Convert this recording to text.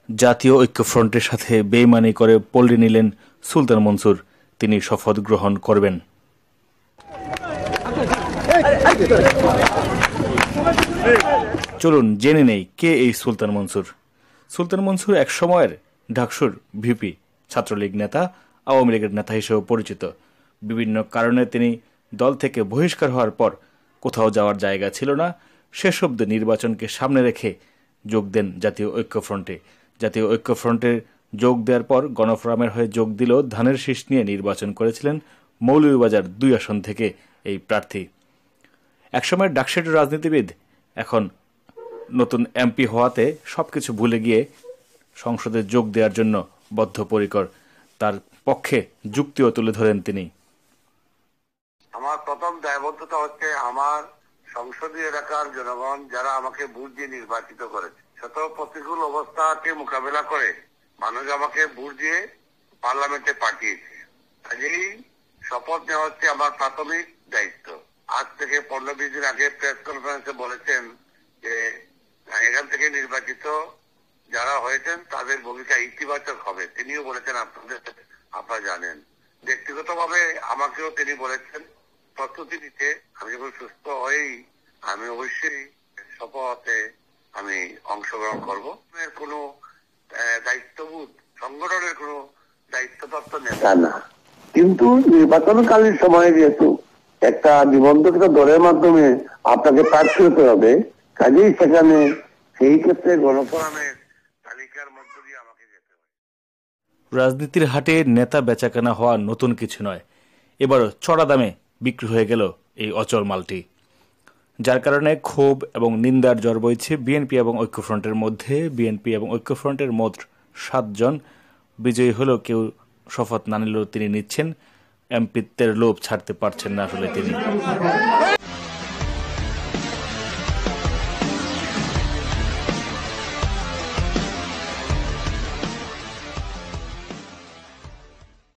জাতীয় ঐক্যফ্রন্টের সাথে বেইমানি করে পল্লী নিলেন সুলতান মনসুর। তিনি শপথ গ্রহণ করবেন। চলুন জেনে নেই কে এই সুলতান মনসুর। সুলতান মনসুর এক সময়ের ঢাকসুর ভিপি, ছাত্রলীগ নেতা, আওয়ামী লীগের নেতা হিসেবে পরিচিত। বিভিন্ন কারণে তিনি দল থেকে বহিষ্কার হওয়ার পর কোথাও যাওয়ার জায়গা ছিল না। শেষ অবধি নির্বাচনকে সামনে রেখে যোগ দেন জাতীয় ঐক্যফ্রন্টে। জাতীয় ঐক্যফ্রন্টে যোগ দেওয়ার পর গণফোরামের হয়ে যোগ দিলেও ধানের শীষ নিয়ে নির্বাচন করেছিলেন মৌলভীবাজার 2 আসন থেকে এই প্রার্থী। একসময় ডাকসুর রাজনীতিবিদ, এখন নতুন এমপি হওয়াতে সবকিছু ভুলে গিয়ে সংসদে যোগ দেওয়ার জন্য বদ্ধপরিকর। তার পক্ষে যুক্তিও তুলে ধরেন তিনি। আমার প্রথম দায়বদ্ধতা হচ্ছে আমার সংসদীয় এলাকার জনগণ যারা আমাকে ভোট দিয়ে নির্বাচিত করেছে, শত প্রতিকূল অবস্থাকে মোকাবেলা করে মানুষ আমাকে ভোট দিয়ে পার্লামেন্টে পাঠিয়েছে। কাজেই শপথ নেওয়া হচ্ছে আমার প্রাথমিক দায়িত্ব। আজ থেকে 15-20 দিন আগে প্রেস কনফারেন্সে বলেছেন যে এখান থেকে নির্বাচিত যারা হয়েছেন তাদের ভূমিকা ইতিবাচক হবে। তিনিও বলেছেন, আপনারা জানেন। ব্যক্তিগতভাবে আমাকেও তিনি বলেছেন প্রস্তুতি নিতে। আমি যখন সুস্থ হই আমি অবশ্যই শপথে আমি অংশগ্রহণ করব। কোনো দায়িত্ববোধ সংগঠনের কোনো দায়িত্বপ্রাপ্ত নেতা না, কিন্তু নির্বাচনকালীন সময়ে যেহেতু একটা নিবন্ধকৃত দলের মাধ্যমে আপনাকে প্রার্থী হতে হবে, কাজেই সেখানে সেই ক্ষেত্রে গণফোরামের তালিকার মধ্য দিয়ে আমাকে যেতে হবে। রাজনীতির হাটে নেতা বেচাকেনা হওয়া নতুন কিছু নয়। এবারও চড়া দামে বিক্রি হয়ে গেল এই অচল মালটি, যার কারণে ক্ষোভ এবং নিন্দার ঝড় বইছে বিএনপি এবং ঐক্যফ্রন্টের মধ্যে। বিএনপি এবং ঐক্যফ্রন্টের মোট 7 জন বিজয়ী হলেও কেউ শপথ না নিলেও তিনি নিচ্ছেন। এমপিত্বের লোভ ছাড়তে পারছেন না আসলে তিনি।